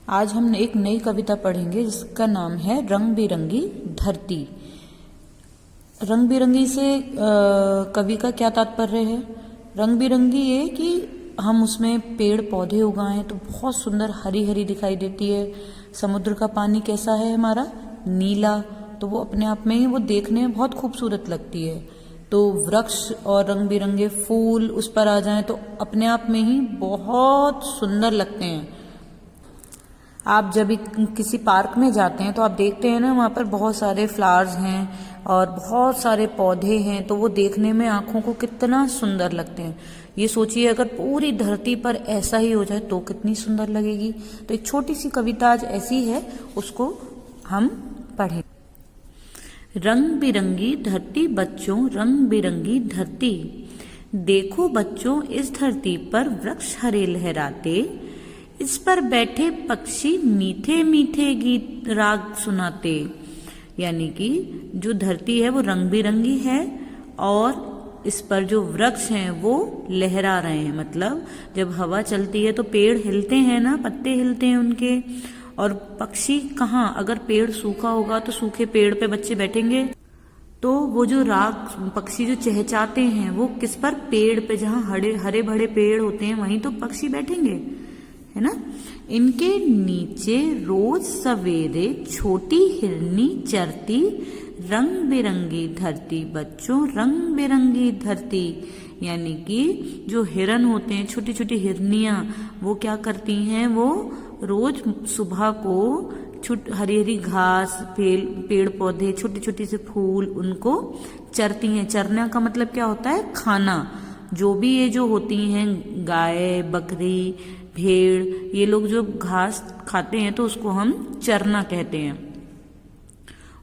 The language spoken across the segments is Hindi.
आज हम एक नई कविता पढ़ेंगे जिसका नाम है रंग बिरंगी धरती। रंग बिरंगी से कवि का क्या तात्पर्य है? रंग बिरंगी ये कि हम उसमें पेड़ पौधे उगाएं तो बहुत सुंदर हरी हरी दिखाई देती है। समुद्र का पानी कैसा है हमारा? नीला। तो वो अपने आप में ही वो देखने में बहुत खूबसूरत लगती है। तो वृक्ष और रंग बिरंगे फूल उस पर आ जाएं तो अपने आप में ही बहुत सुंदर लगते हैं। आप जब भी किसी पार्क में जाते हैं तो आप देखते हैं ना, वहाँ पर बहुत सारे फ्लावर्स हैं और बहुत सारे पौधे हैं, तो वो देखने में आंखों को कितना सुंदर लगते हैं। ये सोचिए अगर पूरी धरती पर ऐसा ही हो जाए तो कितनी सुंदर लगेगी। तो एक छोटी सी कविता आज ऐसी है, उसको हम पढ़ें। रंग बिरंगी धरती बच्चों, रंग बिरंगी धरती, देखो बच्चों इस धरती पर वृक्ष हरे लहराते, इस पर बैठे पक्षी मीठे मीठे गीत राग सुनाते। यानी कि जो धरती है वो रंग बिरंगी है और इस पर जो वृक्ष हैं वो लहरा रहे हैं। मतलब जब हवा चलती है तो पेड़ हिलते हैं ना, पत्ते हिलते हैं उनके। और पक्षी कहाँ, अगर पेड़ सूखा होगा तो सूखे पेड़ पे बच्चे बैठेंगे, तो वो जो राग पक्षी जो चहचहाते हैं वो किस पर? पेड़ पे, जहाँ हरे भरे पेड़ होते हैं वहीं तो पक्षी बैठेंगे, है ना। इनके नीचे रोज सवेरे छोटी हिरनी चरती, रंग बिरंगी धरती बच्चों, रंग बिरंगी धरती। यानी कि जो हिरन होते हैं, छोटी छोटी हिरनियां, वो क्या करती हैं? वो रोज सुबह को हरी हरी घास, पेड़ पौधे, छोटे छोटे से फूल, उनको चरती हैं। चरने का मतलब क्या होता है? खाना। जो भी ये जो होती हैं गाय, बकरी, भेड़, ये लोग जो घास खाते हैं तो उसको हम चरना कहते हैं।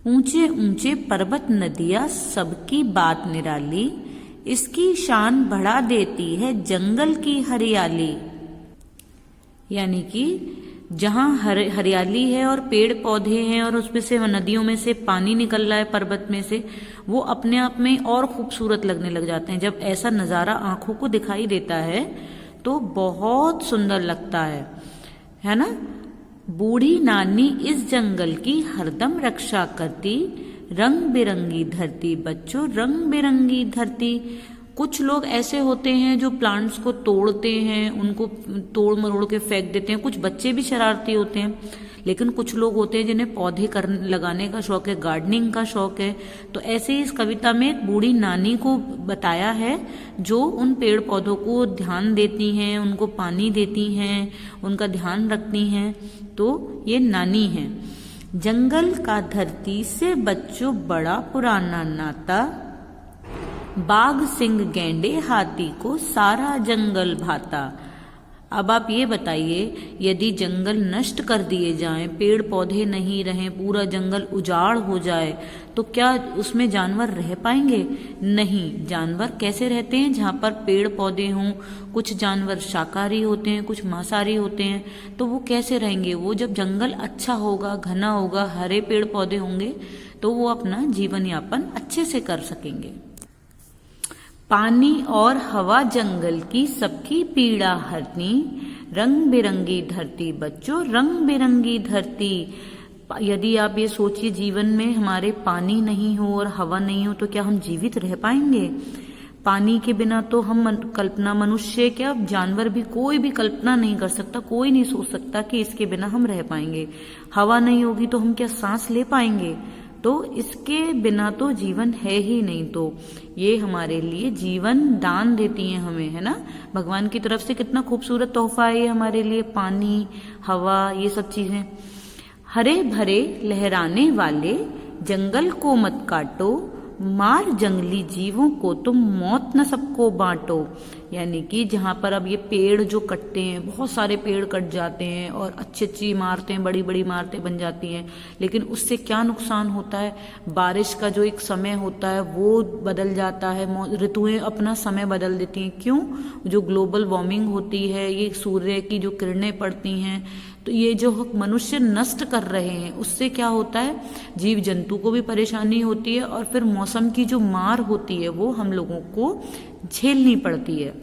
ऊंचे ऊंचे पर्वत नदियां सबकी बात निराली, इसकी शान बढ़ा देती है जंगल की हरियाली। यानी कि जहाँ हरियाली है और पेड़ पौधे हैं और उसमें से नदियों में से पानी निकल रहा है पर्वत में से, वो अपने आप में और खूबसूरत लगने लग जाते हैं। जब ऐसा नज़ारा आंखों को दिखाई देता है तो बहुत सुंदर लगता है ना। बूढ़ी नानी इस जंगल की हरदम रक्षा करती, रंग बिरंगी धरती बच्चों, रंग बिरंगी धरती। कुछ लोग ऐसे होते हैं जो प्लांट्स को तोड़ते हैं, उनको तोड़ मरोड़ के फेंक देते हैं। कुछ बच्चे भी शरारती होते हैं, लेकिन कुछ लोग होते हैं जिन्हें पौधे लगाने का शौक है, गार्डनिंग का शौक है। तो ऐसे ही इस कविता में एक बूढ़ी नानी को बताया है जो उन पेड़ पौधों को ध्यान देती हैं, उनको पानी देती हैं, उनका ध्यान रखती हैं। तो ये नानी है। जंगल का धरती से बच्चों बड़ा पुराना नाता, बाघ सिंह गैंडे हाथी को सारा जंगल भाता। अब आप ये बताइए, यदि जंगल नष्ट कर दिए जाएं, पेड़ पौधे नहीं रहें, पूरा जंगल उजाड़ हो जाए, तो क्या उसमें जानवर रह पाएंगे? नहीं। जानवर कैसे रहते हैं? जहाँ पर पेड़ पौधे हों। कुछ जानवर शाकाहारी होते हैं, कुछ मांसाहारी होते हैं, तो वो कैसे रहेंगे? वो जब जंगल अच्छा होगा, घना होगा, हरे पेड़ पौधे होंगे, तो वो अपना जीवन यापन अच्छे से कर सकेंगे। पानी और हवा जंगल की सबकी पीड़ा हरनी, रंग बिरंगी धरती बच्चों, रंग बिरंगी धरती। यदि आप ये सोचिए, जीवन में हमारे पानी नहीं हो और हवा नहीं हो तो क्या हम जीवित रह पाएंगे? पानी के बिना तो हम कल्पना, मनुष्य क्या जानवर भी, कोई भी कल्पना नहीं कर सकता, कोई नहीं सोच सकता कि इसके बिना हम रह पाएंगे। हवा नहीं होगी तो हम क्या सांस ले पाएंगे? तो इसके बिना तो जीवन है ही नहीं। तो ये हमारे लिए जीवन दान देती हैं हमें, है ना। भगवान की तरफ से कितना खूबसूरत तोहफा है ये हमारे लिए, पानी, हवा, ये सब चीजें। हरे भरे लहराने वाले जंगल को मत काटो, मार जंगली जीवों को तुम मौत न सबको बांटो। यानी कि जहाँ पर अब ये पेड़ जो कटते हैं, बहुत सारे पेड़ कट जाते हैं और अच्छी अच्छी इमारतें, बड़ी बड़ी इमारतें बन जाती हैं, लेकिन उससे क्या नुकसान होता है? बारिश का जो एक समय होता है वो बदल जाता है, ऋतुएं अपना समय बदल देती हैं। क्यों? जो ग्लोबल वार्मिंग होती है, ये सूर्य की जो किरणें पड़ती हैं, तो ये जो मनुष्य नष्ट कर रहे हैं उससे क्या होता है? जीव जंतु को भी परेशानी होती है और फिर मौसम की जो मार होती है वो हम लोगों को झेलनी पड़ती है।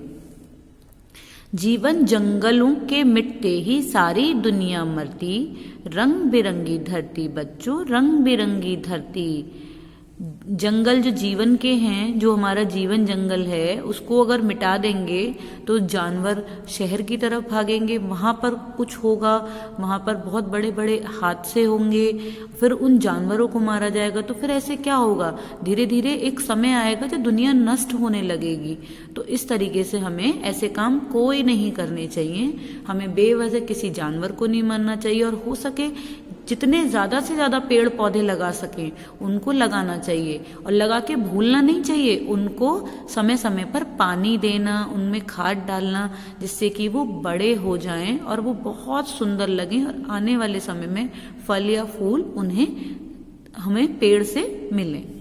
जीवन जंगलों के मिटते ही सारी दुनिया मरती, रंग बिरंगी धरती बच्चों, रंग बिरंगी धरती। जंगल जो जीवन के हैं, जो हमारा जीवन जंगल है, उसको अगर मिटा देंगे तो जानवर शहर की तरफ भागेंगे, वहाँ पर कुछ होगा, वहाँ पर बहुत बड़े बड़े हादसे होंगे, फिर उन जानवरों को मारा जाएगा। तो फिर ऐसे क्या होगा, धीरे धीरे एक समय आएगा जब दुनिया नष्ट होने लगेगी। तो इस तरीके से हमें ऐसे काम कोई नहीं करने चाहिए। हमें बेवजह किसी जानवर को नहीं मारना चाहिए, और हो सके जितने ज़्यादा से ज़्यादा पेड़ पौधे लगा सकें उनको लगाना चाहिए, और लगा के भूलना नहीं चाहिए। उनको समय समय पर पानी देना, उनमें खाद डालना, जिससे कि वो बड़े हो जाएं और वो बहुत सुंदर लगें, और आने वाले समय में फल या फूल उन्हें हमें पेड़ से मिलें।